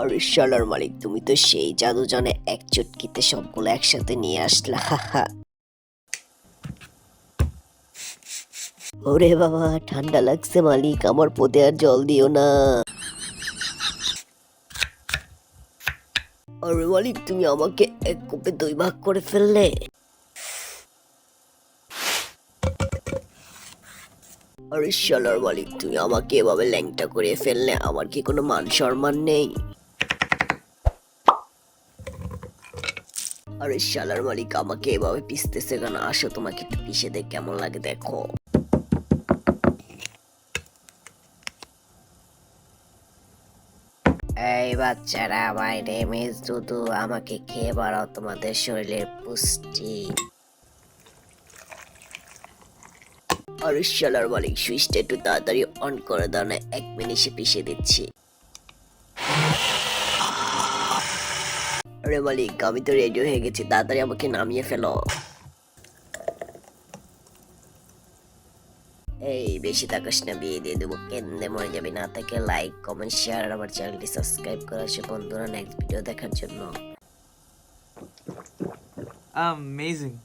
আরে শালার মালিক, তুমি তো সেই জাদু জানে এক চুটকিতে সবগুলো একসাথে নিয়ে আসলা। ওরে বাবা, ঠান্ডা লাগছে মালিক, আমার পোদে আর জল দিও না। আরে মালিক, তুমি আমাকে এক কোপে দুই ভাগ করে ফেললে। আরে শালার মালিক, তুমি আমাকে এভাবে ল্যাংটা করে ফেললে, আমার কি কোনো মান সম্মান নেই? আরে শালার মালিক, আমাকে এভাবে পিষতেছে কেন? আসো, তোমাকে একটু পিষে দেখ কেমন লাগে, দেখো। এই বাচ্চারা, মাই নেম ইজ দুদু, আমাকে খেয়ে বাড়াও তোমাদের শরীরের পুষ্টি। আরে শালার মালিক, সুইচটা একটু তাড়াতাড়ি অন করে দাও না, 1 মিনিটে পিষে দিচ্ছি। আরে মালিক, আমি তো রেডি হয়ে গেছি, তাড়াতাড়ি আমাকে নামিয়ে ফেলো। এই বেশি তাকাস না, বিয়ে দিয়ে দেবো, কেন্দে মরে যাবি। না থেকে লাইক, কমেন্ট, শেয়ার আর আমার চ্যানেলটি সাবস্ক্রাইব করে আসো বন্ধুরা নেক্সট ভিডিও দেখার জন্য। Amazing.